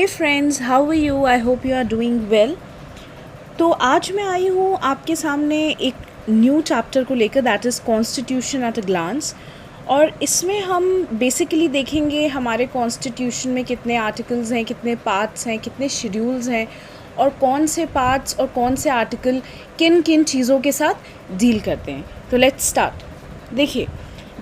Hey friends, how are you? I hope you are doing well. तो आज मैं आई हूँ आपके सामने एक न्यू चैप्टर को लेकर, that is constitution at a glance. और इसमें हम बेसिकली देखेंगे हमारे कॉन्स्टिट्यूशन में कितने आर्टिकल्स हैं, कितने पार्ट्स हैं, कितने शेड्यूल्स हैं और कौन से पार्ट्स और कौन से आर्टिकल किन किन चीज़ों के साथ डील करते हैं। तो लेट्स स्टार्ट। देखिए,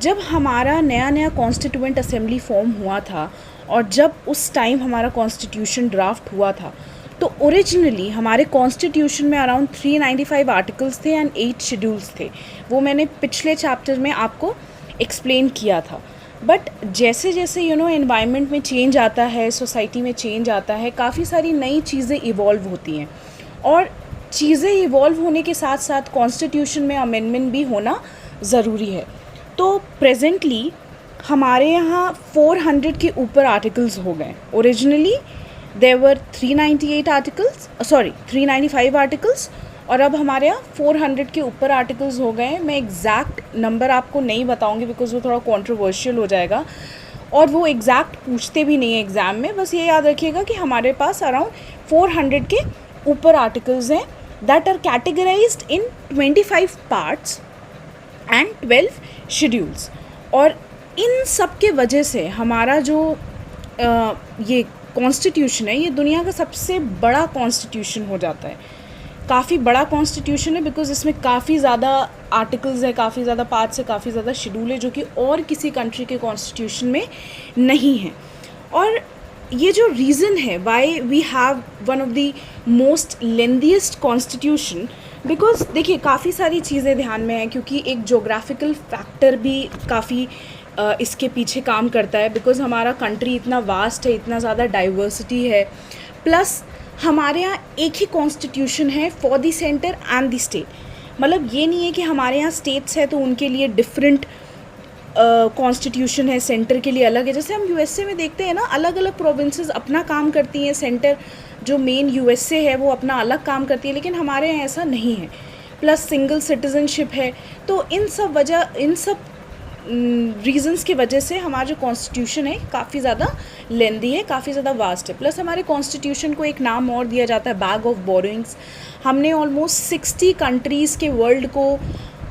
जब हमारा नया नया कॉन्स्टिट्यूएंट असेंबली फॉर्म हुआ था और जब उस टाइम हमारा कॉन्स्टिट्यूशन ड्राफ्ट हुआ था, तो ओरिजिनली हमारे कॉन्स्टिट्यूशन में अराउंड 395 आर्टिकल्स थे एंड 8 शेड्यूल्स थे। वो मैंने पिछले चैप्टर में आपको एक्सप्लेन किया था। बट जैसे जैसे एनवायरनमेंट में चेंज आता है, सोसाइटी में चेंज आता है, काफ़ी सारी नई चीज़ें इवॉल्व होती हैं और चीज़ें इवॉल्व होने के साथ साथ कॉन्स्टिट्यूशन में अमेंडमेंट भी होना ज़रूरी है। तो प्रेजेंटली हमारे यहाँ 400 के ऊपर आर्टिकल्स हो गए। ओरिजिनली देयर वर 395 आर्टिकल्स और अब हमारे यहाँ 400 के ऊपर आर्टिकल्स हो गए। मैं एग्जैक्ट नंबर आपको नहीं बताऊंगी बिकॉज वो थोड़ा कंट्रोवर्शियल हो जाएगा और वो एग्जैक्ट पूछते भी नहीं है एग्ज़ाम में। बस ये याद रखिएगा कि हमारे पास अराउंड 400 के ऊपर आर्टिकल्स हैं that are categorised in 25 parts and 12 schedules. और इन सब के वजह से हमारा जो ये कॉन्स्टिट्यूशन है, ये दुनिया का सबसे बड़ा कॉन्स्टिट्यूशन हो जाता है। काफ़ी बड़ा कॉन्स्टिट्यूशन है बिकॉज इसमें काफ़ी ज़्यादा आर्टिकल्स है, काफ़ी ज़्यादा पार्ट्स है, काफ़ी ज़्यादा शेड्यूल है, जो कि और किसी कंट्री के कॉन्स्टिट्यूशन में नहीं है। और ये जो रीज़न है why we have one of the most lengthiest constitution, because देखिए काफ़ी सारी चीज़ें ध्यान में हैं, क्योंकि एक जोग्राफिकल फैक्टर भी काफ़ी इसके पीछे काम करता है। बिकॉज हमारा कंट्री इतना वास्ट है, इतना ज़्यादा डाइवर्सिटी है, प्लस हमारे यहाँ एक ही कॉन्स्टिट्यूशन है for the centre and the state. मतलब ये नहीं है कि हमारे यहाँ स्टेट्स है तो उनके लिए डिफरेंट कॉन्स्टिट्यूशन है, सेंटर के लिए अलग है। जैसे हम यूएसए में देखते हैं ना, अलग अलग प्रोविंसेस अपना काम करती हैं, सेंटर जो मेन यूएसए है वो अपना अलग काम करती है, लेकिन हमारे यहाँ ऐसा नहीं है। प्लस सिंगल सिटीजनशिप है। तो इन सब रीजंस की वजह से हमारा जो कॉन्स्टिट्यूशन है काफ़ी ज़्यादा लेंदी है, काफ़ी ज़्यादा वास्ट है। प्लस हमारे कॉन्स्टिट्यूशन को एक नाम और दिया जाता है, बैग ऑफ बोरोइंग्स। हमने ऑलमोस्ट 60 कंट्रीज़ के वर्ल्ड को,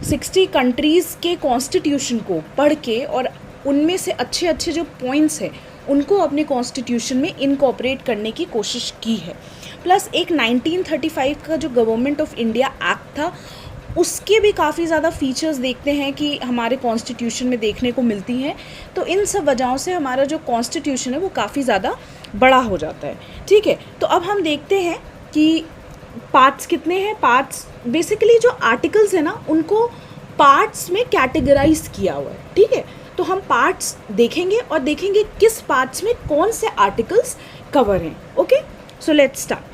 60 कंट्रीज़ के कॉन्स्टिट्यूशन को पढ़ के और उनमें से अच्छे अच्छे जो पॉइंट्स हैं उनको अपने कॉन्स्टिट्यूशन में इनकॉर्पोरेट करने की कोशिश की है। प्लस एक 1935 का जो गवर्नमेंट ऑफ इंडिया एक्ट था, उसके भी काफ़ी ज़्यादा फीचर्स देखते हैं कि हमारे कॉन्स्टिट्यूशन में देखने को मिलती हैं। तो इन सब वजहों से हमारा जो कॉन्स्टिट्यूशन है वो काफ़ी ज़्यादा बड़ा हो जाता है। ठीक है, तो अब हम देखते हैं कि पार्ट्स कितने हैं। पार्ट्स बेसिकली जो आर्टिकल्स हैं ना, उनको पार्ट्स में कैटेगराइज किया हुआ है। ठीक है, तो हम पार्ट्स देखेंगे और देखेंगे किस पार्ट्स में कौन से आर्टिकल्स कवर हैं। Okay, so let's start.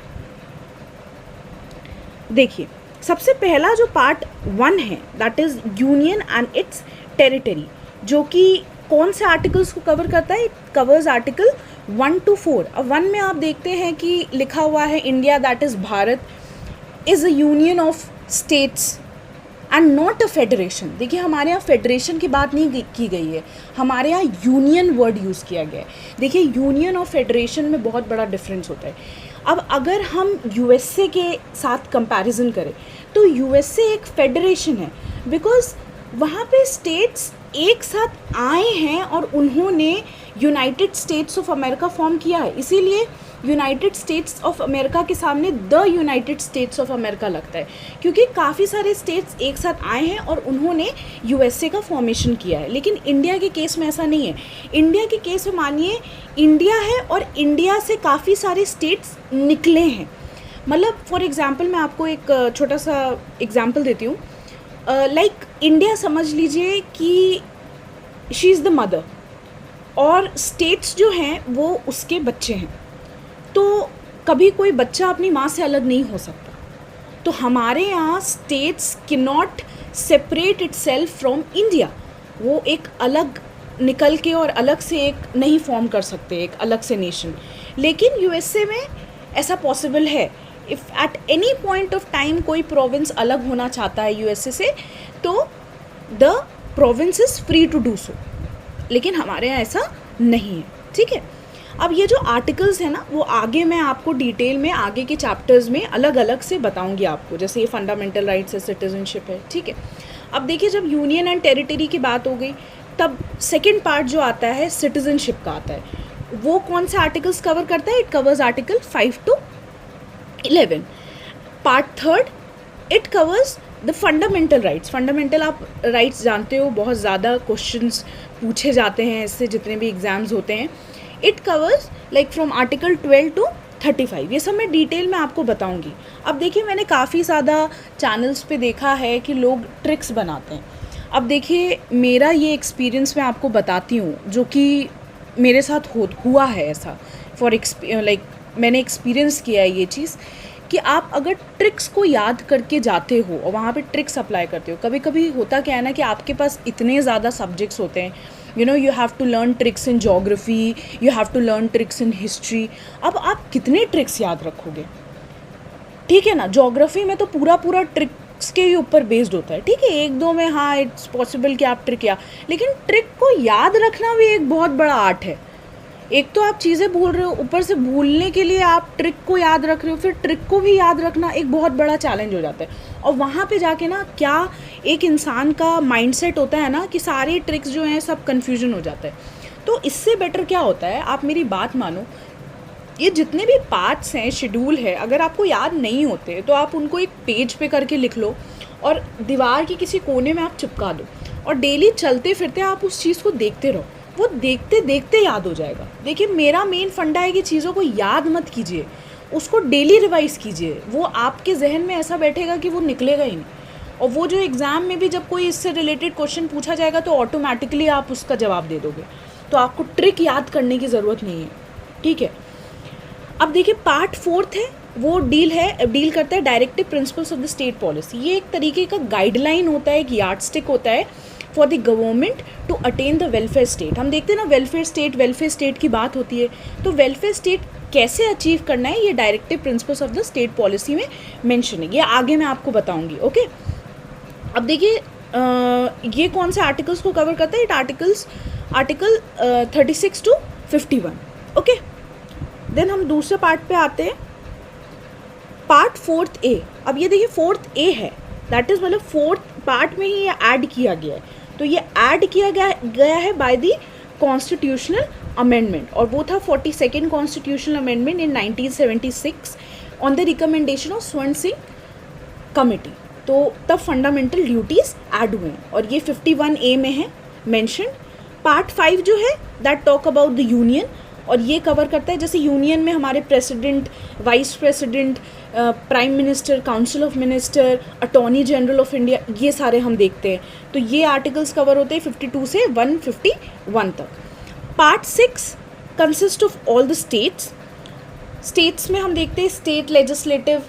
देखिए, सबसे पहला जो पार्ट 1 है that is union and it's territory, जो कि कौन से आर्टिकल्स को कवर करता है? Covers article 1 to 4। अब 1 में आप देखते हैं कि लिखा हुआ है India that is Bharat is a union of states and not a federation. देखिए, हमारे यहाँ फेडरेशन की बात नहीं की गई है, हमारे यहाँ यूनियन वर्ड यूज़ किया गया है। देखिए, यूनियन और फेडरेशन में बहुत बड़ा डिफरेंस होता है। अब अगर हम यूएसए के साथ कंपैरिजन करें तो यूएसए एक फेडरेशन है, बिकॉज वहाँ पे स्टेट्स एक साथ आए हैं और उन्होंने United states of America form किया है। इसीलिए यूनाइटेड स्टेट्स ऑफ अमेरिका के सामने the United states of America लगता है, क्योंकि काफ़ी सारे स्टेट्स एक साथ आए हैं और उन्होंने यूएसए का फॉर्मेशन किया है। लेकिन इंडिया के केस में ऐसा नहीं है। इंडिया के केस में मानिए इंडिया है और इंडिया से काफ़ी सारे स्टेट्स निकले हैं। मतलब फॉर एग्ज़ाम्पल मैं आपको एक छोटा सा एग्ज़ाम्पल देती हूँ। लाइक इंडिया समझ लीजिए कि शी इज़ द मदर और स्टेट्स जो हैं वो उसके बच्चे हैं। तो कभी कोई बच्चा अपनी माँ से अलग नहीं हो सकता। तो हमारे यहाँ states can not separate itself from India. वो एक अलग निकल के और अलग से एक नहीं फॉर्म कर सकते, एक अलग से नेशन। लेकिन यूएसए में ऐसा पॉसिबल है। If at any point of time कोई प्रोविंस अलग होना चाहता है यूएसए से, तो the province is free to do so. लेकिन हमारे यहाँ ऐसा नहीं है। ठीक है, अब ये जो आर्टिकल्स है ना, वो आगे मैं आपको डिटेल में आगे के चैप्टर्स में अलग अलग से बताऊंगी आपको, जैसे ये फंडामेंटल राइट्स है, सिटीजनशिप है, ठीक है। अब देखिए, जब यूनियन एंड टेरिटरी की बात हो गई, तब सेकेंड पार्ट जो आता है सिटीजनशिप का आता है। वो कौन से आर्टिकल्स कवर करता है? It covers article 5 to 11। Part third, it covers the fundamental rights. Fundamental आप राइट्स जानते हो, बहुत ज़्यादा क्वेश्चंस पूछे जाते हैं इससे, जितने भी एग्ज़ाम्स होते हैं। It covers like from article 12 to 35। ये सब मैं डिटेल में आपको बताऊंगी। अब देखिए, मैंने काफ़ी ज़्यादा चैनल्स पे देखा है कि लोग ट्रिक्स बनाते हैं। अब देखिए, मेरा ये एक्सपीरियंस मैं आपको बताती हूँ, जो कि मेरे साथ हुआ है ऐसा। लाइक मैंने एक्सपीरियंस किया है ये चीज़, कि आप अगर ट्रिक्स को याद करके जाते हो और वहाँ पे ट्रिक्स अप्लाई करते हो, कभी कभी होता क्या है ना कि आपके पास इतने ज़्यादा सब्जेक्ट्स होते हैं, you have to learn tricks in geography, you have to learn tricks in history. अब आप कितने ट्रिक्स याद रखोगे? ठीक है ना, जोग्राफी में तो पूरा पूरा ट्रिक्स के ही ऊपर बेस्ड होता है, ठीक है। एक दो में हाँ इट्स पॉसिबल कि आप ट्रिक लेकिन ट्रिक को याद रखना भी एक बहुत बड़ा आर्ट है। एक तो आप चीज़ें भूल रहे हो, ऊपर से भूलने के लिए आप ट्रिक को याद रख रहे हो, फिर ट्रिक को भी याद रखना एक बहुत बड़ा चैलेंज हो जाता है। और वहाँ पे जाके ना, क्या एक इंसान का माइंडसेट होता है ना कि सारे ट्रिक्स जो हैं सब कन्फ्यूजन हो जाता है। तो इससे बेटर क्या होता है, आप मेरी बात मानो, ये जितने भी पार्ट्स हैं, शेड्यूल है, अगर आपको याद नहीं होते तो आप उनको एक पेज पे करके लिख लो और दीवार के किसी कोने में आप चिपका दो, और डेली चलते फिरते आप उस चीज़ को देखते रहो, वो देखते देखते याद हो जाएगा। देखिए, मेरा मेन फंडा है कि चीज़ों को याद मत कीजिए, उसको डेली रिवाइज कीजिए। वो आपके जहन में ऐसा बैठेगा कि वो निकलेगा ही नहीं। और वो जो एग्ज़ाम में भी जब कोई इससे रिलेटेड क्वेश्चन पूछा जाएगा तो ऑटोमेटिकली आप उसका जवाब दे दोगे। तो आपको ट्रिक याद करने की ज़रूरत नहीं है, ठीक है। अब देखिए, पार्ट फोर्थ है, वो डील करता है directive principles of the state policy. ये एक तरीके का गाइडलाइन होता है, एक यार्डस्टिक होता है for the government to attain the welfare state. हम देखते हैं ना, वेलफेयर स्टेट की बात होती है, तो वेलफेयर स्टेट कैसे अचीव करना है, ये directive principles of the state policy में मेंशन है। ये आगे मैं आपको बताऊंगी, ओके। अब देखिए, ये कौन से आर्टिकल्स को कवर करता है? Article 36 to 51, okay. देन हम दूसरे पार्ट पे आते हैं, पार्ट 4th A। अब ये देखिए 4th A है, दैट इज़ मतलब 4th पार्ट में ही ये ऐड किया गया है। तो ये ऐड किया गया है बाय द कॉन्स्टिट्यूशनल अमेंडमेंट, और वो था 42nd constitutional amendment in 1976 on the recommendation of स्वर्ण सिंह कमेटी। तो तब फंडामेंटल ड्यूटीज़ ऐड हुए हैं, और ये 51A में है मेंशन। पार्ट 5 जो है, that talk about the union, और ये कवर करता है, जैसे यूनियन में हमारे president, vice president, prime minister, council of minister, attorney general of India, ये सारे हम देखते हैं। तो ये आर्टिकल्स कवर होते हैं 52 से 151 तक। Part 6 consist of all the states में हम देखते हैं state legislative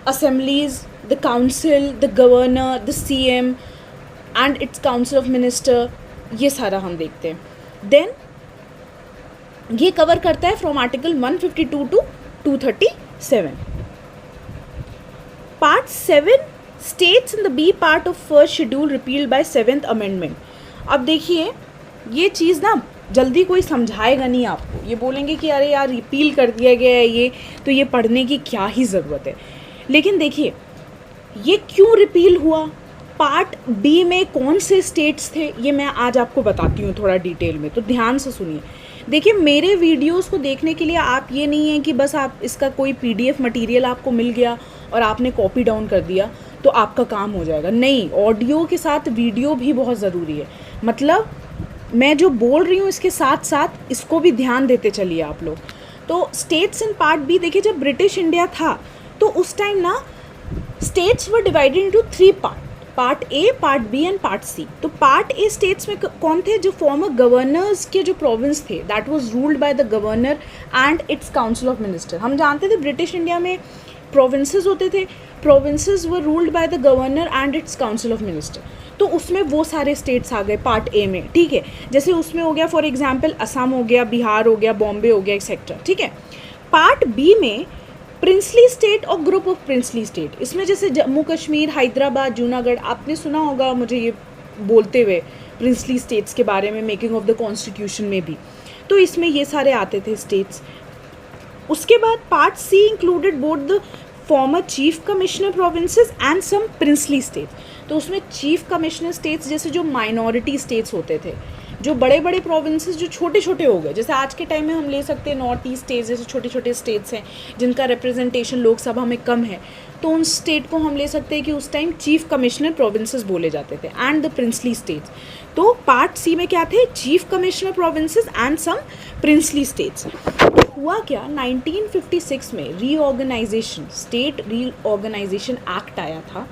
assemblies, the council, the governor, the CM and its council of minister, ये सारा हम देखते हैं। देन ये कवर करता है from article 152 to 237। Part 7 states in the B part of first schedule repealed by 7th amendment. अब देखिए, ये चीज़ ना जल्दी कोई समझाएगा नहीं आपको, ये बोलेंगे कि अरे यार रिपील कर दिया गया है ये, तो ये पढ़ने की क्या ही ज़रूरत है। लेकिन देखिए, ये क्यों रिपील हुआ, पार्ट B में कौन से स्टेट्स थे, ये मैं आज आपको बताती हूँ थोड़ा डिटेल में, तो ध्यान से सुनिए। देखिए, मेरे वीडियोस को देखने के लिए आप ये नहीं है कि बस आप इसका कोई PDF मटेरियल आपको मिल गया और आपने कॉपी डाउन कर दिया तो आपका काम हो जाएगा। नहीं, ऑडियो के साथ वीडियो भी बहुत ज़रूरी है। मतलब मैं जो बोल रही हूँ इसके साथ साथ इसको भी ध्यान देते चलिए आप लोग। तो स्टेट्स इन पार्ट B, देखिए जब ब्रिटिश इंडिया था तो उस टाइम ना states were divided into 3 part A, part B and part C। तो पार्ट A स्टेट्स में कौन थे? जो फॉर्मर गवर्नर्स के जो प्रोविंस थे, that was ruled by the governor and its council of minister. हम जानते थे ब्रिटिश इंडिया में प्रोविंसेस होते थे, provinces were ruled by the governor and its council of minister. तो उसमें वो सारे स्टेट्स आ गए पार्ट A में, ठीक है। जैसे उसमें हो गया फॉर एग्जाम्पल असम हो गया, बिहार हो गया, बॉम्बे हो गया, एक्सेट्रा, ठीक है। पार्ट B में प्रिंसली स्टेट और ग्रुप ऑफ प्रिंसली स्टेट, इसमें जैसे जम्मू कश्मीर, हैदराबाद, जूनागढ़, आपने सुना होगा मुझे ये बोलते हुए प्रिंसली स्टेट्स के बारे में, मेकिंग ऑफ द कॉन्स्टिट्यूशन में भी। तो इसमें ये सारे आते थे स्टेट्स। उसके बाद part C included both the former chief commissioner provinces and some princely states. तो उसमें चीफ कमिश्नर स्टेट्स जैसे जो माइनॉरिटी स्टेट्स होते थे, जो बड़े बड़े प्रोविंसेस जो छोटे छोटे हो गए, जैसे आज के टाइम में हम ले सकते हैं नॉर्थ ईस्ट स्टेट्स जैसे छोटे छोटे स्टेट्स हैं जिनका रिप्रेजेंटेशन लोकसभा में कम है, तो उन स्टेट को हम ले सकते हैं कि उस टाइम चीफ कमिश्नर प्रोविंसेस बोले जाते थे एंड द प्रिंसली स्टेट्स। तो पार्ट सी में क्या थे, chief commissioner provinces and some princely states. तो हुआ क्या, 1956 में रीऑर्गेनाइजेशन, स्टेट रीऑर्गेनाइजेशन एक्ट आया था।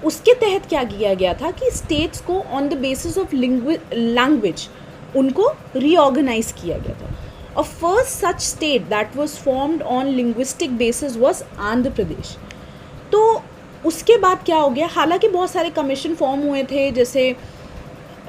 उसके तहत क्या किया गया था कि स्टेट्स को on the basis of language उनको रीऑर्गेनाइज किया गया था। और first such state that was formed on linguistic basis was Andhra Pradesh. तो उसके बाद क्या हो गया, हालांकि बहुत सारे कमीशन फॉर्म हुए थे जैसे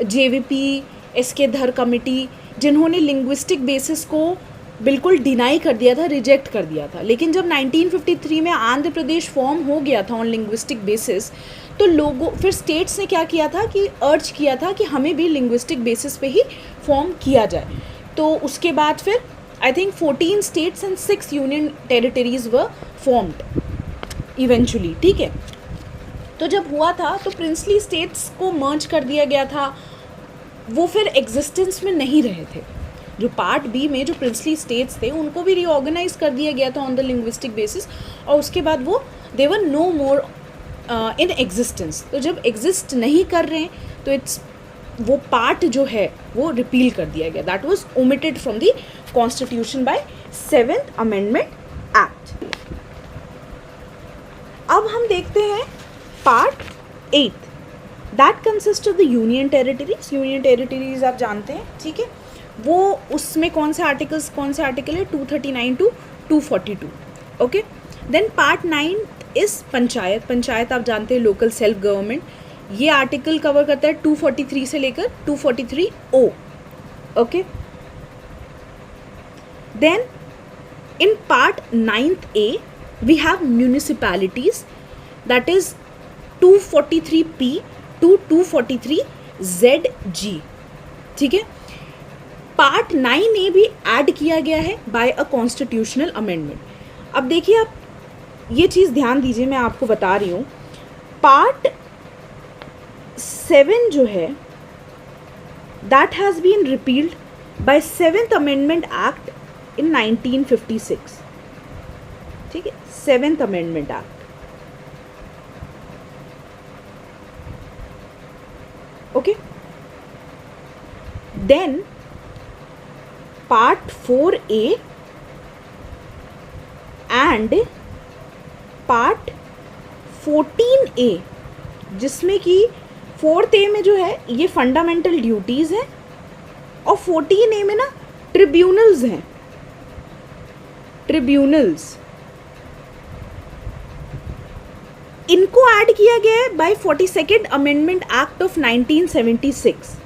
जेवीपी, एसके धर कमेटी, जिन्होंने लिंग्विस्टिक बेसिस को बिल्कुल डिनाई कर दिया था, रिजेक्ट कर दिया था। लेकिन जब 1953 में आंध्र प्रदेश फॉर्म हो गया था ऑन लिंग्विस्टिक बेसिस, तो लोगों फिर स्टेट्स ने क्या किया था कि अर्ज किया था कि हमें भी लिंग्विस्टिक बेसिस पे ही फॉर्म किया जाए। तो उसके बाद फिर I think 14 states and 6 union territories were formed eventually, ठीक है। तो जब हुआ था तो प्रिंसली स्टेट्स को मर्ज कर दिया गया था, वो फिर एग्जिस्टेंस में नहीं रहे थे। जो पार्ट बी में जो प्रिंसली स्टेट्स थे उनको भी रीऑर्गेनाइज कर दिया गया था ऑन द लिंग्विस्टिक बेसिस, और उसके बाद वो दे were no more in existence. तो जब एग्जिस्ट नहीं कर रहे हैं तो इट्स वो पार्ट जो है वो रिपील कर दिया गया, that was omitted from the constitution bye 7th amendment act. अब हम देखते हैं part 8 that consist of the union territories. Union territories आप जानते हैं, ठीक है। वो उसमें कौन से आर्टिकल है, 239 टू 242, ओके। देन पार्ट 9 इस पंचायत। पंचायत आप जानते हैं लोकल सेल्फ गवर्नमेंट। ये आर्टिकल कवर करता है 243 से लेकर 243O, okay. Then in part 9A we have municipalities, that is 243P to 243ZG, ठीक है। पार्ट 9A भी ऐड किया गया है बाय अ कॉन्स्टिट्यूशनल अमेंडमेंट। अब देखिए, आप ये चीज़ ध्यान दीजिए, मैं आपको बता रही हूँ। पार्ट 7 जो है that has been repealed by 7th amendment act in 1956, ठीक है। 7th amendment act, okay. Then part 4A and part 14A, जिसमें कि 4th A में जो है ये फंडामेंटल ड्यूटीज़ हैं और 14A में ना ट्रिब्यूनल्स हैं, ट्रिब्यूनल्स। इनको ऐड किया गया है bye 42nd amendment act of 1976।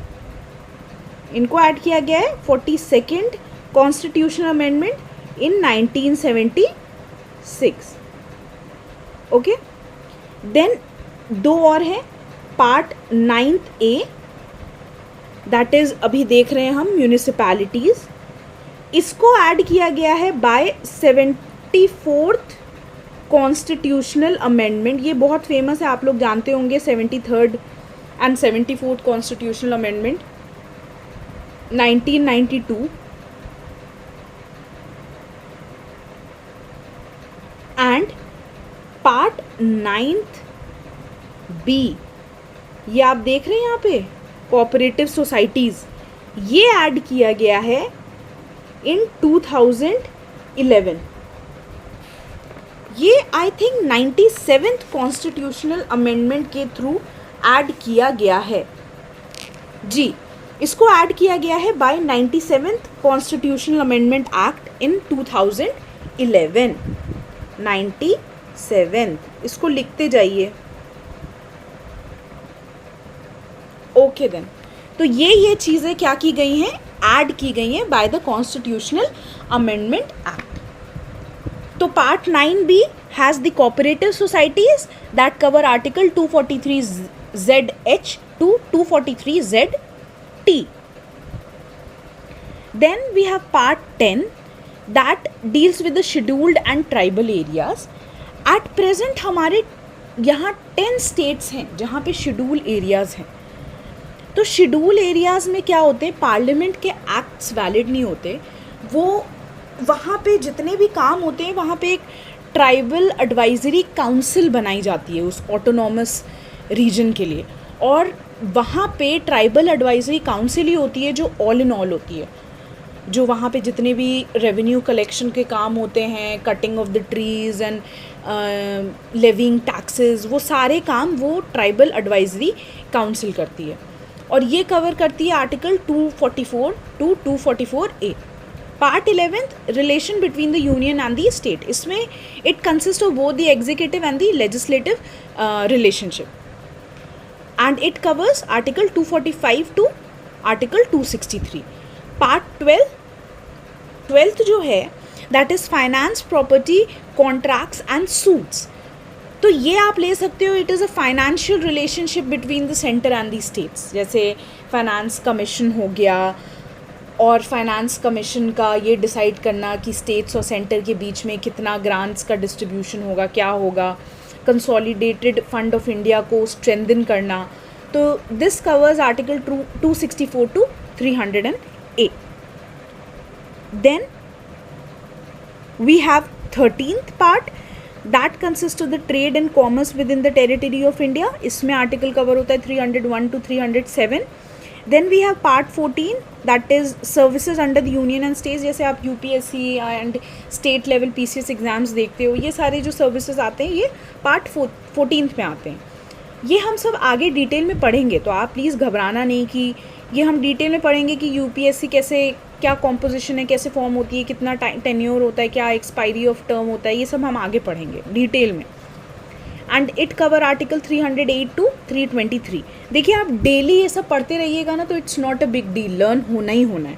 इनको ऐड किया गया है 42nd constitutional amendment in 1976, okay. Then 2 और हैं, पार्ट 9A दैट इज अभी देख रहे हैं हम म्यूनिसिपैलिटीज। इसको ऐड किया गया है बाय 74th कॉन्स्टिट्यूशनल अमेंडमेंट। ये बहुत फेमस है, आप लोग जानते होंगे, 73rd and 74th constitutional amendment 1992। And part 9B, ये आप देख रहे हैं यहाँ पे कोऑपरेटिव सोसाइटीज़, ये ऐड किया गया है इन 2011। ये I think 97th constitutional amendment के थ्रू ऐड किया गया है जी। इसको ऐड किया गया है by 97th constitutional amendment act in 2011, 97। इसको लिखते जाइए, ओके। देन तो ये चीज़ें क्या की गई हैं, ऐड की गई हैं by the constitutional amendment act. तो part 9B has the cooperative societies that cover article 243ZH to 243ZT। Then we have part 10 that deals with the scheduled and tribal areas. At present हमारे यहाँ 10 states हैं जहाँ पे schedule areas हैं. तो schedule areas में क्या होते हैं, पार्लियामेंट के एक्ट्स वैलिड नहीं होते. वो वहाँ पे जितने भी काम होते हैं वहाँ पे एक ट्राइबल एडवाइजरी काउंसिल बनाई जाती है उस ऑटोनॉमस रीजन के लिए. और वहाँ पे ट्राइबल एडवाइजरी काउंसिल ही होती है जो ऑल इन ऑल होती है, जो वहाँ पे जितने भी रेवेन्यू कलेक्शन के काम होते हैं, cutting of the trees and levying taxes, वो सारे काम वो ट्राइबल एडवाइजरी काउंसिल करती है. और ये कवर करती है article 244 to 244A. Part 11 relation between the union and the state. इसमें it consist of both the executive and the legislative relationship. And it covers article 245 to article 263. Part 12th जो है that is finance, property, contracts and suits. तो ये आप ले सकते हो, it is a financial relationship between the centre and the states. जैसे finance commission हो गया, और फाइनेंस कमीशन का ये डिसाइड करना कि स्टेट्स और सेंटर के बीच में कितना ग्रांट्स का डिस्ट्रीब्यूशन होगा, क्या होगा, कंसोलिडेटेड फंड ऑफ इंडिया को स्ट्रेंथन करना. तो this covers article 264 to 308. Then we have 13th part that consist of the trade and commerce within the territory of India. इसमें आर्टिकल कवर होता है 301 to 307. Then we have part 14 that is services under the union and states. जैसे आप UPSC and state level PCS exams देखते हो, ये सारे जो सर्विसेज आते हैं ये पार्ट 14th में आते हैं. ये हम सब आगे डिटेल में पढ़ेंगे, तो आप प्लीज़ घबराना नहीं कि ये हम डिटेल में पढ़ेंगे कि यूपीएससी कैसे, क्या कॉम्पोजिशन है, कैसे फॉर्म होती है, कितना टेन्योर होता है, क्या एक्सपायरी ऑफ टर्म होता है, ये सब हम आगे पढ़ेंगे डिटेल में. And it cover article 308 to 323. देखिए आप डेली ये सब पढ़ते रहिएगा ना, तो it's not a big deal, learn होना ही होना है.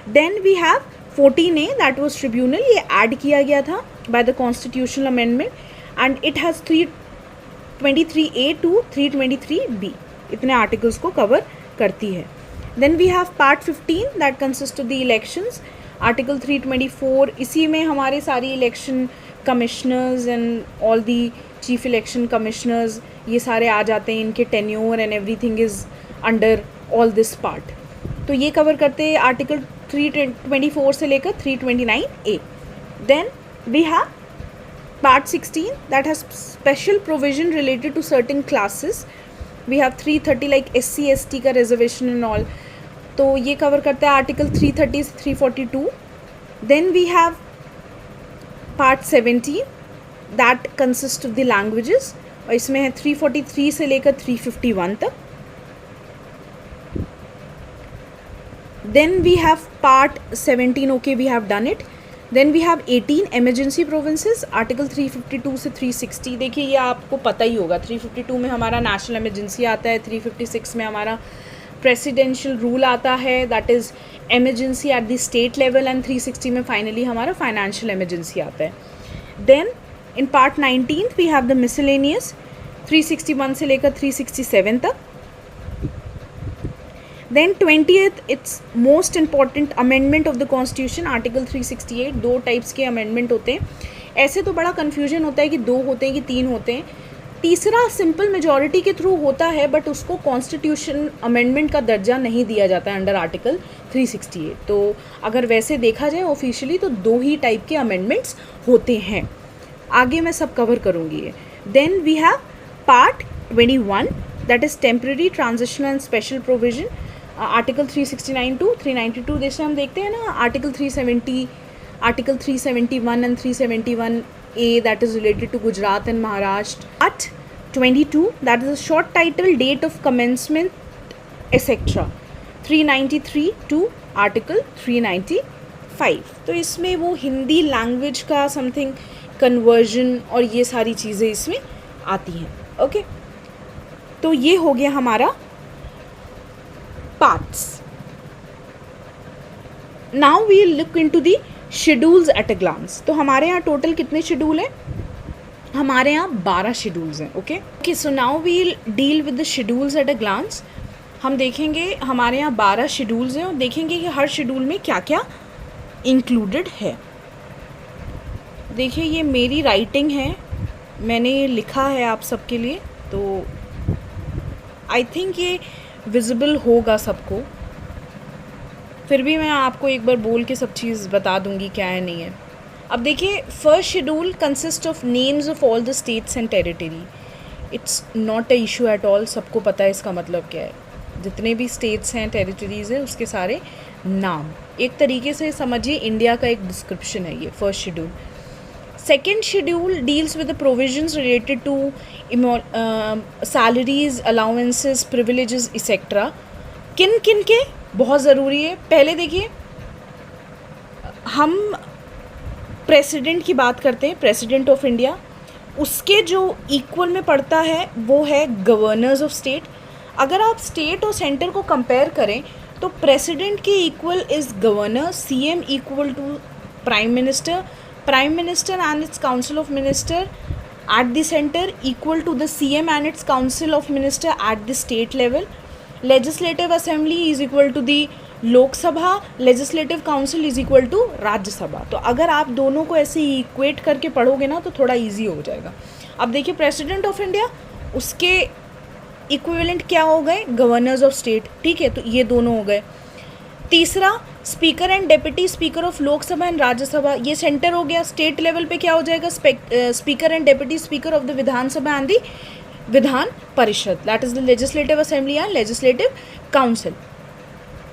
Then we have 14A that was tribunal. ये ऐड किया गया था by the constitutional amendment and it has 323A to 323B. इतने आर्टिकल्स को कवर करती है. Then we have part 15 that consist of the elections. Article 324, इसी में हमारे सारी election commissioners and all the chief election commissioners ये सारे आ जाते हैं, इनके tenure and everything is under all this part. तो ये कवर करते हैं आर्टिकल 324 से लेकर 329A. Then we have part 16 that has special provision related to certain classes. We have 330 like SC ST का रिजर्वेशन एंड ऑल, तो ये cover करता है आर्टिकल 330 से 342. Then we have part 17 that consist of the languages, और इसमें है 343 से लेकर 351 तक. Then we have part 17, okay we have done it. Then we have 18 emergency provinces, article 352 से 360. देखिए ये आपको पता ही होगा, 352 में हमारा नेशनल एमरजेंसी आता है, 356 में हमारा प्रेसिडेंशियल रूल आता है that is emergency at the state level, and 360 में फाइनली हमारा फाइनेंशियल एमरजेंसी आता है. Then in part 19 we have the miscellaneous 361 से लेकर 367 तक. Then 20th it's most important amendment of the constitution, article 368. 2 types के अमेंडमेंट होते हैं. ऐसे तो बड़ा कन्फ्यूजन होता है कि 2 होते हैं कि 3 होते हैं. तीसरा सिंपल मेजॉरिटी के थ्रू होता है, बट उसको कॉन्स्टिट्यूशन अमेंडमेंट का दर्जा नहीं दिया जाता है अंडर आर्टिकल 368. तो अगर वैसे देखा जाए ऑफिशियली तो 2 ही टाइप के अमेंडमेंट्स होते हैं. आगे मैं सब कवर करूँगी ये. Then we have part 21 that is temporary, transitional and special provision, article 369 to 392. जैसे हम देखते हैं ना article 370, article 371 and 371A that is related to Gujarat and Maharashtra. Part 22 that is a short title, date of commencement etc. 393 to article 395. तो इसमें वो Hindi language का something conversion और ये सारी चीज़ें इसमें आती हैं. ओके, तो ये हो गया हमारा parts. Now we look into the schedules at a glance. तो हमारे यहाँ टोटल कितने शेड्यूल हैं? हमारे यहाँ 12 शेड्यूल्स हैं. Okay, so now we deal with the schedules at a glance. हम देखेंगे हमारे यहाँ 12 शेड्यूल्स हैं और देखेंगे कि हर शेड्यूल में क्या क्या इंक्लूडेड है। देखिए ये मेरी राइटिंग है, मैंने ये लिखा है आप सबके लिए, तो आई थिंक ये विजिबल होगा सबको। फिर भी मैं आपको एक बार बोल के सब चीज़ बता दूंगी क्या है नहीं है। अब देखिए first schedule consist of names of all the states and territory. It's not a issue at all, सबको पता है इसका मतलब क्या है। जितने भी स्टेट्स हैं टेरिटरीज़ हैं उसके सारे नाम, एक तरीके से समझिए इंडिया का एक डिस्क्रिप्शन है ये first schedule. Second schedule deals with the provisions related to salaries, allowances, privileges etcetera. किन किन के बहुत ज़रूरी है। पहले देखिए हम प्रेसिडेंट की बात करते हैं, प्रेसिडेंट ऑफ इंडिया, उसके जो इक्वल में पड़ता है वो है गवर्नर्स ऑफ स्टेट। अगर आप स्टेट और सेंटर को कंपेयर करें तो प्रेसिडेंट के equal is governor, CM equal to prime minister, prime minister and its council of minister at the center equal to the CM and its council of minister at the state level. Legislative assembly is equal to the Lok Sabha, legislative council is equal to Rajya Sabha. तो अगर आप दोनों को ऐसे equate करके पढ़ोगे ना तो थोड़ा इजी हो जाएगा। अब देखिए प्रेसिडेंट ऑफ इंडिया, उसके इक्विवेलेंट क्या हो गए, गवर्नर्स ऑफ स्टेट, ठीक है, तो ये दोनों हो गए। तीसरा speaker and deputy speaker of Lok Sabha and Rajya Sabha, ये सेंटर हो गया। स्टेट लेवल पे क्या हो जाएगा, speaker and deputy speaker of the Vidhan Sabha and the Vidhan Parishad, that is the legislative assembly and legislative council.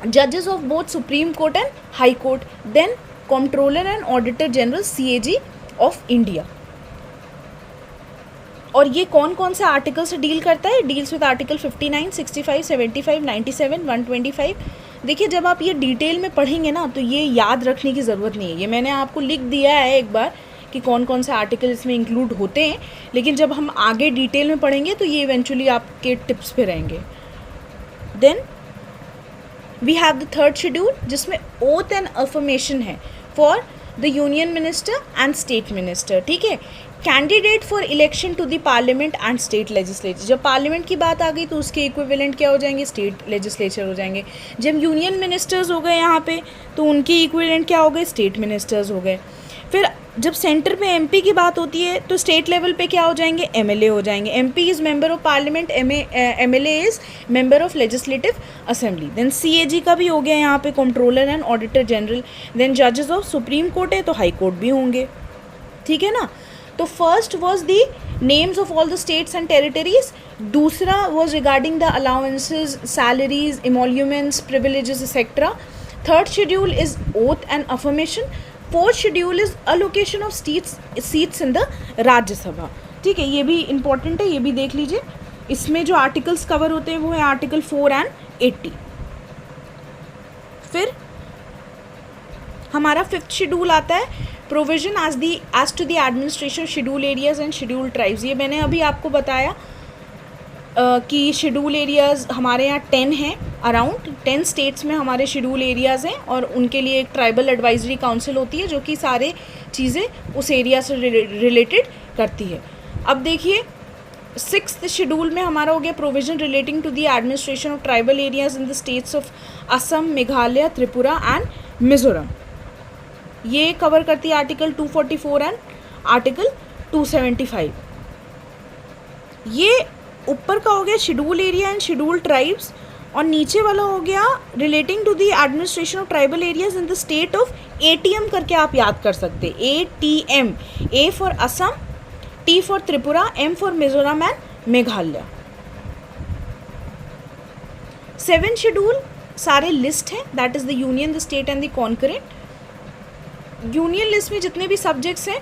जजेस of both supreme court and high court, then controller and auditor general CAG of India. और ये कौन कौन से article से deal करता है, deals with article 59, 65, 75, 97, 125। देखिए जब आप ये डिटेल में पढ़ेंगे ना तो ये याद रखने की ज़रूरत नहीं है, ये मैंने आपको लिख दिया है एक बार कि कौन कौन से आर्टिकल इसमें इंक्लूड होते हैं, लेकिन जब हम आगे डिटेल में पढ़ेंगे तो ये इवेंचुअली आपके टिप्स पे रहेंगे। Then we have the third schedule जिसमें ओथ एंड अफर्मेशन है for the union minister and state minister, ठीक है। Candidate for election to the parliament and state legislature, जब पार्लियामेंट की बात आ गई तो उसके इक्विवेलेंट क्या हो जाएंगे, स्टेट लेजिस्लेचर हो जाएंगे। जब यूनियन मिनिस्टर्स हो गए यहाँ पे तो उनके इक्विवेलेंट क्या हो गए, स्टेट मिनिस्टर्स हो गए। फिर जब सेंटर पे MP की बात होती है तो स्टेट लेवल पे क्या हो जाएंगे, MLA हो जाएंगे। MP is member of parliament, MLA is member of legislative assembly. Then CAG का भी हो गया यहाँ पे, controller and auditor general. Then जजेस ऑफ सुप्रीम कोर्ट है तो हाई कोर्ट भी होंगे, ठीक है ना। तो first was the names of all the states and territories, दूसरा was regarding the allowances, salaries, emoluments, privileges etcetera. Third schedule is oath and affirmation. Fourth schedule is allocation of seats in the Rajya Sabha, ठीक है, ये भी important है, ये भी देख लीजिए। इसमें जो आर्टिकल्स कवर होते हैं वो है आर्टिकल 4 एंड 80। फिर हमारा फिफ्थ शेड्यूल आता है provision as to the administration schedule areas and schedule tribes. ये मैंने अभी आपको बताया कि शेड्यूल एरियाज़ हमारे यहाँ 10 हैं, अराउंड 10 स्टेट्स में हमारे शेड्यूल एरियाज़ हैं और उनके लिए एक ट्राइबल एडवाइजरी काउंसिल होती है जो कि सारे चीज़ें उस एरिया से रिलेटेड करती है। अब देखिए सिक्स्थ शेड्यूल में हमारा हो गया provision relating to the administration of tribal areas in the states of Assam, Meghalaya, Tripura and Mizoram. ये कवर करती है आर्टिकल 244 एंड आर्टिकल 275। ये ऊपर का हो गया schedule area and schedule tribes और नीचे वाला हो गया relating to the administration of tribal areas in the state of ATM करके आप याद कर सकते हैं, ATM, A for Assam, T for Tripura, M for Mizoram and Meghalaya. 7 schedule सारे लिस्ट हैं, that is the union, the state and the concurrent. Union list में जितने भी सब्जेक्ट्स हैं,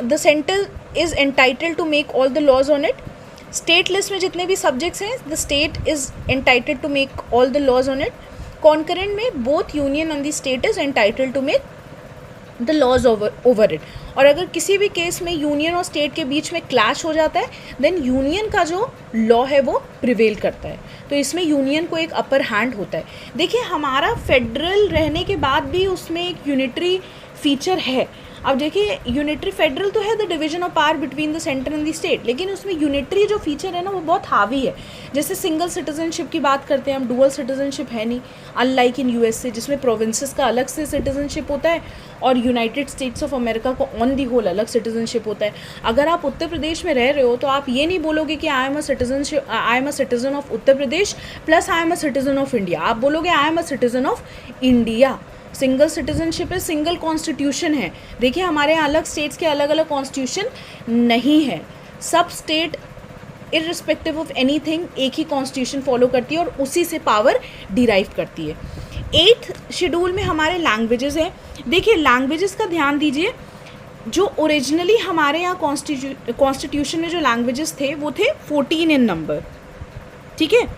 the centre is entitled to make all the laws on it. State list में जितने भी subjects हैं, the state is entitled to make all the laws on it. Concurrent में both union and the state is entitled to make the laws over it. और अगर किसी भी case में यूनियन और स्टेट के बीच में क्लैश हो जाता है देन यूनियन का जो लॉ है वो प्रिवेल करता है, तो इसमें यूनियन को एक अपर हैंड होता है। देखिए हमारा फेडरल रहने के बाद भी उसमें एक यूनिटरी फीचर है। अब देखिए यूनिटरी फेडरल तो है the division of power between the centre and the state, लेकिन उसमें यूनिटरी जो फीचर है ना वो बहुत हावी है। जैसे सिंगल सिटीजनशिप की बात करते हैं हम, डुअल सिटीजनशिप है नहीं, अनलाइक इन यूएसए जिसमें प्रोविंसेस का अलग से सिटीजनशिप होता है और यूनाइटेड स्टेट्स ऑफ अमेरिका को ऑन दी होल अलग सिटीजनशिप होता है। अगर आप उत्तर प्रदेश में रह रहे हो तो आप ये नहीं बोलोगे कि I am a citizen of Uttar Pradesh plus I am a citizen of India, आप बोलोगे I am a citizen of India. Single citizenship है, सिंगल कॉन्स्टिट्यूशन है। देखिए हमारे यहाँ अलग स्टेट्स के अलग अलग कॉन्स्टिट्यूशन नहीं है, सब स्टेट इररिस्पेक्टिव ऑफ एनीथिंग एक ही कॉन्स्टिट्यूशन फॉलो करती है और उसी से पावर डिराइव करती है। 8th शेड्यूल में हमारे लैंग्वेजेस हैं। देखिए लैंग्वेजेस का ध्यान दीजिए, जो ओरिजिनली हमारे यहाँ कॉन्स्टिट्यूशन में जो लैंग्वेजेस थे वो थे 14 इन नंबर, ठीक है।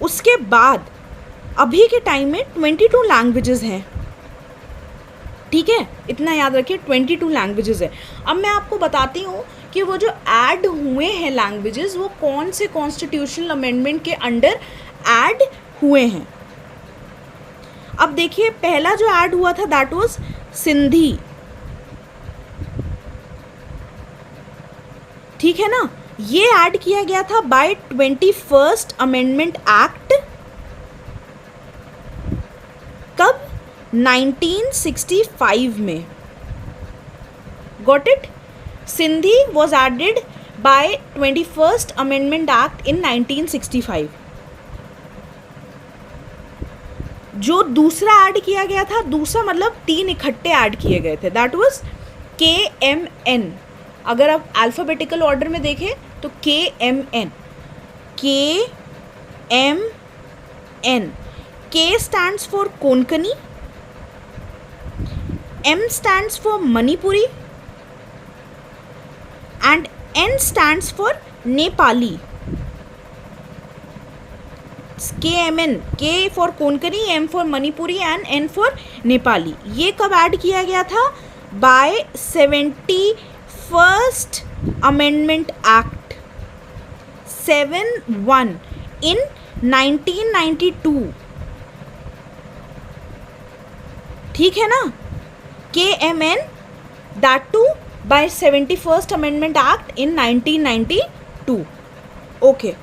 उसके बाद अभी के टाइम में 22 लैंग्वेजेस हैं, ठीक है, इतना याद रखिए 22 लैंग्वेजेस है। अब मैं आपको बताती हूँ कि वो जो ऐड हुए हैं लैंग्वेजेस वो कौन से कॉन्स्टिट्यूशनल अमेंडमेंट के अंडर ऐड हुए हैं। अब देखिए पहला जो ऐड हुआ था दैट वाज सिंधी, ठीक है ना, ये ऐड किया गया था बाय 21st अमेंडमेंट एक्ट, कब, 1965 में। Got it, Sindhi was added by 21st amendment act in 1965। जो दूसरा ऐड किया गया था, दूसरा मतलब 3 इकट्ठे ऐड किए गए थे, दैट वाज KMN। अगर आप अल्फ़ाबेटिकल ऑर्डर में देखें तो KMN, K stands for Konkani, M stands for Manipuri and N stands for Nepali. KMN, K for Konkani, M for Manipuri and N for Nepali. ये कब ऐड किया गया था? बाय 71st अमेंडमेंट एक्ट 71 इन 1992, ठीक है ना। KMN that to by 71st amendment act in 1992। Okay,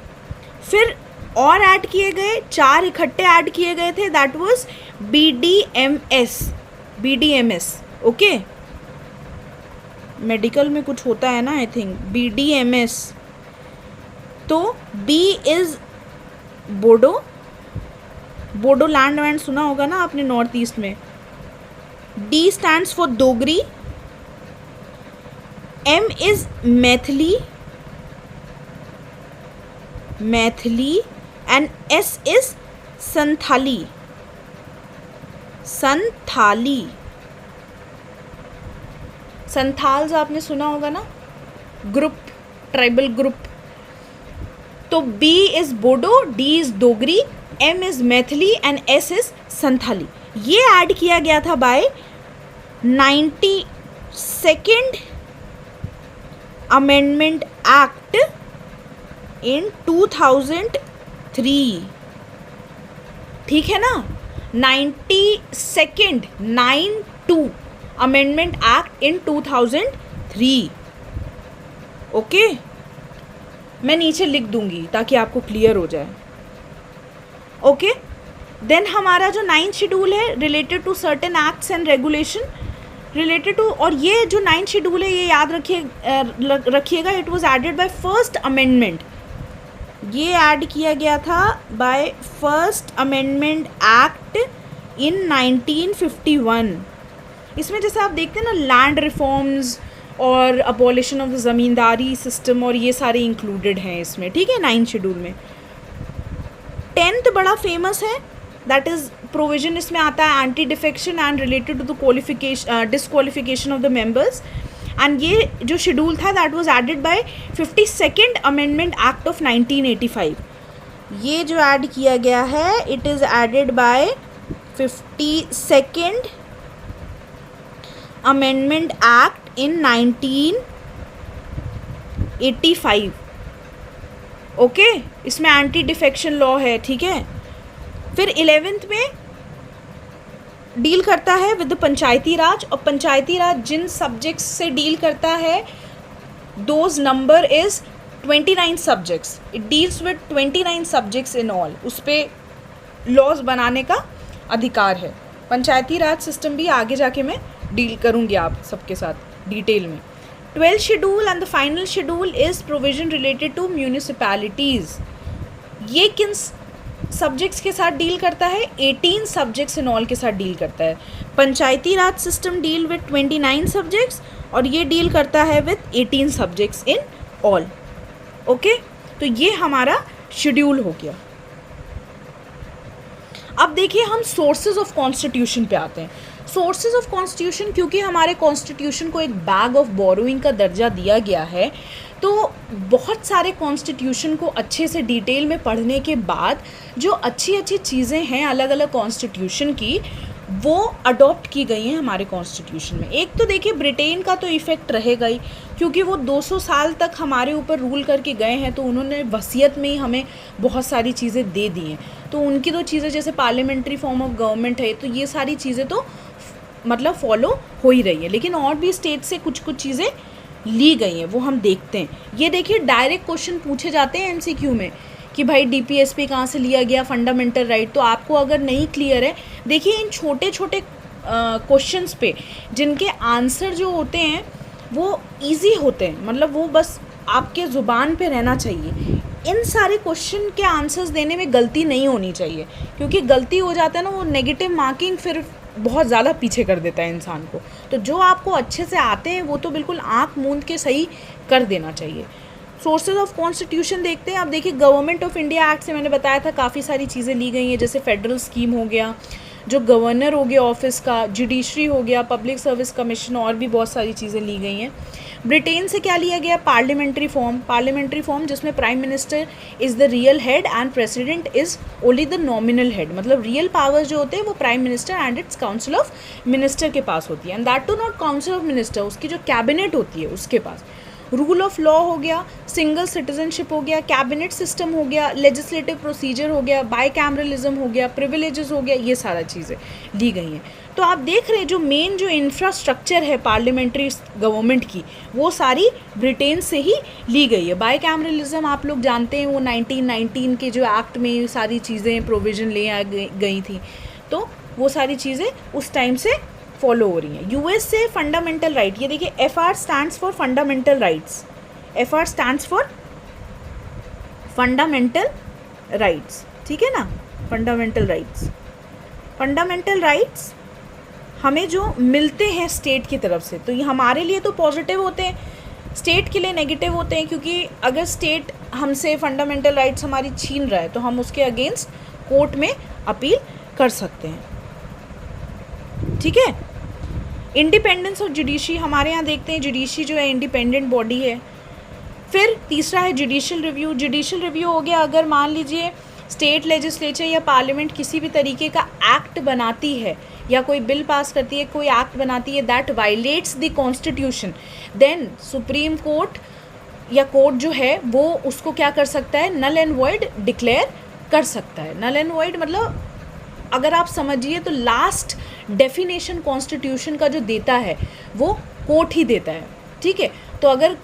फिर और ऐड किए गए, 4 इकट्ठे ऐड किए गए थे, that was BDMS। Okay, medical में कुछ होता है ना, आई थिंक BDMS। तो B is Bodo land wand सुना होगा ना आपने नॉर्थ ईस्ट में। D stands for Dogri, M is Maithili and S is Santhali. Santhals आपने सुना होगा ना, ग्रुप, ट्राइबल ग्रुप। तो B is Bodo, D is Dogri, M is Maithili and S is Santhali. ये ऐड किया गया था बाय 92nd अमेंडमेंट एक्ट इन 2003, ठीक है ना। 92 अमेंडमेंट एक्ट इन 2003। ओके, मैं नीचे लिख दूंगी ताकि आपको क्लियर हो जाए। ओके, देन हमारा जो 9th शेड्यूल है related to certain acts and regulation related to, और ये जो 9th शेड्यूल है ये याद रखिएगा, it was added by first amendment. ये ऐड किया गया था by first amendment act in 1951। इसमें जैसे आप देखते हैं ना, लैंड रिफॉर्म्स और abolition of the zamindari system और ये सारे इंक्लूडेड हैं इसमें, ठीक है, 9th शेड्यूल में। 10th बड़ा फेमस है, दैट इज़ प्रोविजन इसमें आता है anti defection and related to the disqualification of the members. And ये जो शेड्यूल था that was added by 52nd amendment act of 1985। ये जो ऐड किया गया है it is added by 52nd amendment act in 1985। Okay, इसमें एंटी डिफेक्शन लॉ है, ठीक है। फिर 11th में डील करता है विद द पंचायती राज, और पंचायती राज जिन सब्जेक्ट्स से डील करता है those number is 29 subjects. It deals with 29 subjects in all. उस पर लॉज बनाने का अधिकार है. पंचायती राज सिस्टम भी आगे जाके मैं डील करूँगी आप सबके साथ डिटेल में. 12th schedule and the final schedule is provision related to municipalities. ये किन सब्जेक्ट्स के साथ डील करता है? 18 सब्जेक्ट्स इन ऑल के साथ डील करता है. पंचायती राज सिस्टम डील विद 29 सब्जेक्ट्स और ये डील करता है with 18 subjects in all. Okay, तो ये हमारा शेड्यूल हो गया. अब देखिए हम सोर्सेज ऑफ कॉन्स्टिट्यूशन पे आते हैं. सोर्सेज ऑफ कॉन्स्टिट्यूशन, क्योंकि हमारे कॉन्स्टिट्यूशन को एक बैग ऑफ बोरोइंग का दर्जा दिया गया है, तो बहुत सारे कॉन्स्टिट्यूशन को अच्छे से डिटेल में पढ़ने के बाद जो अच्छी अच्छी चीज़ें हैं अलग अलग कॉन्स्टिट्यूशन की, वो अडॉप्ट की गई हैं हमारे कॉन्स्टिट्यूशन में. एक तो देखिए ब्रिटेन का तो इफ़ेक्ट रहेगा ही, क्योंकि वो 200 साल तक हमारे ऊपर रूल करके गए हैं, तो उन्होंने वसीयत में ही हमें बहुत सारी चीज़ें दे दी हैं. तो उनकी तो चीज़ें जैसे पार्लियामेंट्री फॉर्म ऑफ गवर्नमेंट है, तो ये सारी चीज़ें तो मतलब फॉलो हो ही रही है. लेकिन और भी स्टेट से कुछ कुछ चीज़ें ली गई हैं, वो हम देखते हैं. ये देखिए डायरेक्ट क्वेश्चन पूछे जाते हैं एमसीक्यू में कि भाई डीपीएसपी कहाँ से लिया गया, फंडामेंटल राइट. तो आपको अगर नहीं क्लियर है, देखिए इन छोटे छोटे क्वेश्चंस पे जिनके आंसर जो होते हैं वो इजी होते हैं, मतलब वो बस आपके ज़ुबान पे रहना चाहिए. इन सारे क्वेश्चन के आंसर्स देने में गलती नहीं होनी चाहिए, क्योंकि गलती हो जाता है ना, वो नेगेटिव मार्किंग फिर बहुत ज़्यादा पीछे कर देता है इंसान को. तो जो आपको अच्छे से आते हैं वो तो बिल्कुल आँख मूंद के सही कर देना चाहिए. सोर्सेज ऑफ कॉन्स्टिट्यूशन देखते हैं. अब देखिए गवर्नमेंट ऑफ इंडिया एक्ट से मैंने बताया था काफ़ी सारी चीज़ें ली गई हैं, जैसे फेडरल स्कीम हो गया, जो गवर्नर हो गया ऑफिस का, जुडिशरी हो गया, पब्लिक सर्विस कमीशन, और भी बहुत सारी चीज़ें ली गई हैं. ब्रिटेन से क्या लिया गया? पार्लियामेंट्री फॉर्म जिसमें prime minister is the real head and president is only the nominal head. मतलब रियल पावर्स जो होते हैं वो prime minister and its council of minister के पास होती है, and that too not council of minister, उसकी जो कैबिनेट होती है उसके पास. रूल ऑफ लॉ हो गया, सिंगल सिटीजनशिप हो गया, कैबिनेट सिस्टम हो गया, लेजिस्लेटिव प्रोसीजर हो गया, बाई कैमरलिज्म हो गया, प्रिविलेजेस हो गया, ये सारा चीज़ें ली गई हैं. तो आप देख रहे हैं जो मेन जो इंफ्रास्ट्रक्चर है पार्लियामेंट्री गवर्नमेंट की, वो सारी ब्रिटेन से ही ली गई है. बाई कैमरलिज्म आप लोग जानते हैं, वो 1919 के जो एक्ट में सारी चीज़ें प्रोविज़न ले आ गई थी, तो वो सारी चीज़ें उस टाइम से फॉलो हो रही हैं. यूएस से फंडामेंटल राइट, ये देखिए FR stands for fundamental rights. FR stands for fundamental rights, ठीक है ना. फंडामेंटल राइट्स, फंडामेंटल राइट्स हमें जो मिलते हैं स्टेट की तरफ से, तो ये हमारे लिए तो पॉजिटिव होते हैं, स्टेट के लिए नेगेटिव होते हैं, क्योंकि अगर स्टेट हमसे फंडामेंटल राइट्स हमारी छीन रहा है तो हम उसके अगेंस्ट कोर्ट में अपील कर सकते हैं. ठीक है. इंडिपेंडेंस ऑफ जुडिशरी, हमारे यहाँ देखते हैं जुडिशरी जो है इंडिपेंडेंट बॉडी है. फिर तीसरा है जुडिशियल रिव्यू. जुडिशियल रिव्यू हो गया अगर मान लीजिए स्टेट लेजिस्लेचर या पार्लियामेंट किसी भी तरीके का एक्ट बनाती है या कोई बिल पास करती है, कोई एक्ट बनाती है that violates the constitution, then supreme court या कोर्ट जो है वो उसको क्या कर सकता है, नल एंड वॉइड डिक्लेयर कर सकता है. नल एंड वॉइड मतलब अगर आप समझिए तो लास्ट डेफिनेशन कॉन्स्टिट्यूशन का जो देता है वो कोर्ट ही देता है. ठीक है. तो अगर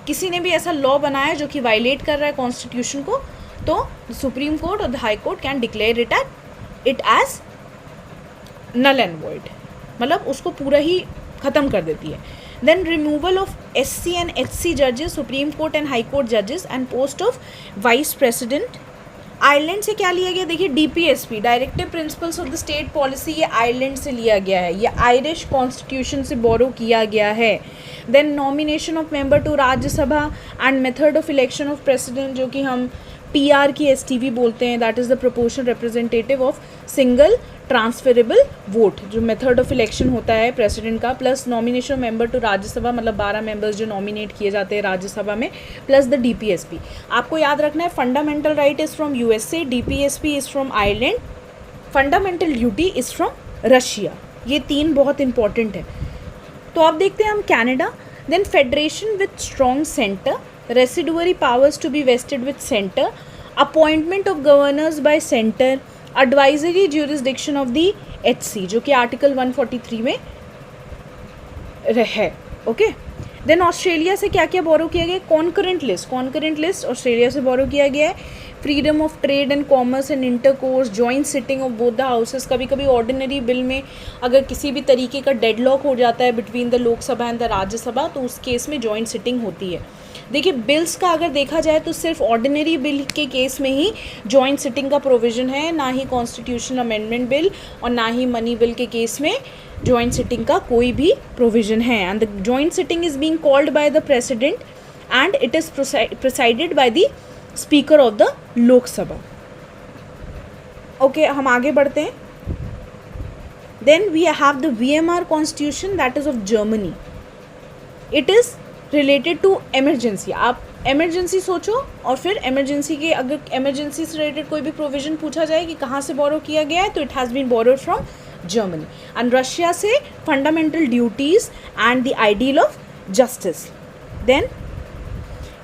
किसी ने भी ऐसा लॉ बनाया जो कि वायलेट कर रहा है कॉन्स्टिट्यूशन को, तो सुप्रीम कोर्ट और the high court can declare it as null and void, मतलब उसको पूरा ही ख़त्म कर देती है. Then removal of SC and HC जजेस, supreme court and high court जजेस, and post of vice president. Ireland से क्या लिया गया? देखिए DPSP, directive principles of the state policy, ये आयरलैंड से लिया गया है, ये आयरिश कॉन्स्टिट्यूशन से बोरो किया गया है. Then nomination of member to Rajya Sabha and method of election of president, जो कि हम PR की STV बोलते हैं, that is the proportional representative of single transferable vote, जो मेथड ऑफ इलेक्शन होता है प्रेसिडेंट का, plus nomination of member to Rajya Sabha, मतलब 12 मेंबर्स जो नॉमिनेट किए जाते हैं राज्यसभा में, प्लस द DPSP. आपको याद रखना है fundamental right is from USA, DPSP is from Ireland, fundamental duty is from Russia. ये 3 बहुत इंपॉर्टेंट है. तो आप देखते हैं हम Canada. Then federation with strong centre, residuary powers to be vested with centre, appointment of governors by centre, advisory jurisdiction of the HC, जो कि आर्टिकल 143 में है। ओके, देन ऑस्ट्रेलिया से क्या क्या बोरो किया गया? कॉन्करेंट लिस्ट ऑस्ट्रेलिया से बोरो किया गया है। Freedom of trade and commerce and intercourse, joint sitting of both the houses. कभी कभी ऑर्डिनरी बिल में अगर किसी भी तरीके का डेडलॉक हो जाता है between the Lok Sabha and the Rajya Sabha, तो उस केस में जॉइंट सिटिंग होती है। देखिए, बिल्स का अगर देखा जाए तो सिर्फ ऑर्डिनरी बिल के केस में ही जॉइंट सिटिंग का प्रोविज़न है, ना ही कॉन्स्टिट्यूशनल अमेंडमेंट बिल और ना ही मनी बिल के केस में जॉइंट सिटिंग का कोई भी प्रोविज़न है। And the joint sitting is being called by the president and it is presided by the speaker of the Lok Sabha. Okay, हम आगे बढ़ते हैं। Then we have the VMR constitution, that is of Germany. It is related to emergency. आप emergency सोचो और फिर emergency के, अगर एमरजेंसी से रिलेटेड कोई भी प्रोविज़न पूछा जाए कि कहाँ से बोरो किया गया है, तो it has been borrowed from Germany. And Russia से fundamental duties and the ideal of justice. Then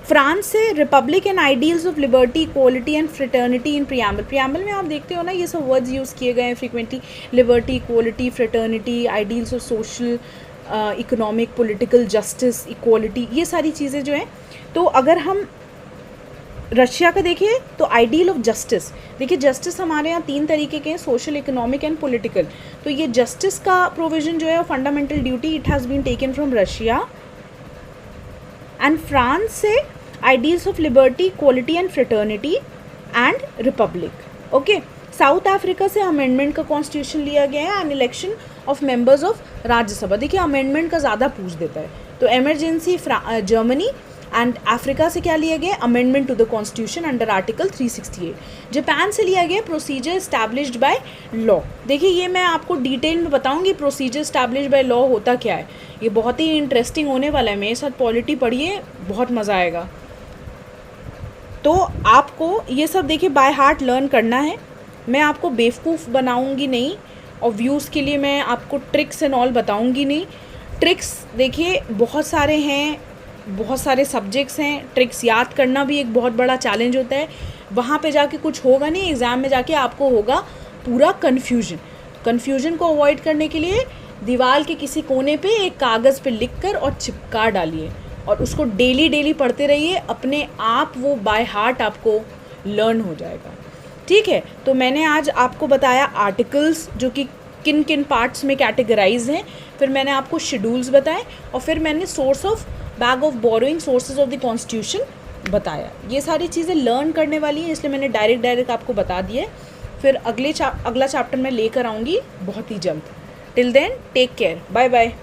France से republic and ideals of liberty, equality and fraternity in preamble. Preamble में आप देखते हो ना, ये सब वर्ड्स यूज़ किए गए हैं frequently, liberty, equality, fraternity, ideals of social, economic, political justice, equality, ये सारी चीज़ें जो हैं। तो अगर हम रशिया का देखिए तो आइडियल ऑफ जस्टिस, देखिए जस्टिस हमारे यहाँ 3 तरीके के हैं, सोशल, इकोनॉमिक एंड पॉलिटिकल। तो ये जस्टिस का प्रोविज़न जो है, fundamental duty, it has been taken from Russia. And France से ideals of liberty, equality and fraternity and republic. Okay, south Africa से अमेंडमेंट का कॉन्स्टिट्यूशन लिया गया है and election of members of Rajya Sabha. देखिए अमेंडमेंट का ज़्यादा पूछ देता है, तो एमरजेंसी जर्मनी एंड अफ्रीका से क्या लिया गया? Amendment to the constitution under article 368। Japan से लिया गया प्रोसीजर इस्टेब्लिश्ड बाय लॉ। देखिए ये मैं आपको डिटेल में बताऊंगी प्रोसीजर इस्टेब्लिश्ड बाय लॉ होता क्या है, ये बहुत ही इंटरेस्टिंग होने वाला है। मेरे साथ पॉलिटी पढ़िए, बहुत मज़ा आएगा। तो आपको ये सब देखिए बाय हार्ट लर्न करना है, मैं आपको बेवकूफ़ बनाऊंगी नहीं और व्यूज़ के लिए मैं आपको ट्रिक्स एंड ऑल बताऊंगी नहीं। ट्रिक्स देखिए बहुत सारे हैं, बहुत सारे सब्जेक्ट्स हैं, ट्रिक्स याद करना भी एक बहुत बड़ा चैलेंज होता है। वहाँ पे जाके कुछ होगा नहीं, एग्ज़ाम में जाके आपको होगा पूरा कन्फ्यूजन को अवॉइड करने के लिए दीवार के किसी कोने पे एक कागज़ पे लिखकर और चिपका डालिए और उसको डेली पढ़ते रहिए, अपने आप वो बाय हार्ट आपको लर्न हो जाएगा। ठीक है, तो मैंने आज आपको बताया आर्टिकल्स जो कि किन किन पार्ट्स में कैटेगराइज हैं, फिर मैंने आपको शेड्यूल्स बताए और फिर मैंने source of bag of borrowing, sources of the constitution बताया। ये सारी चीज़ें लर्न करने वाली हैं, इसलिए मैंने डायरेक्ट आपको बता दिया है। फिर अगला चैप्टर मैं लेकर आऊँगी बहुत ही जल्द। Till then take care, bye bye.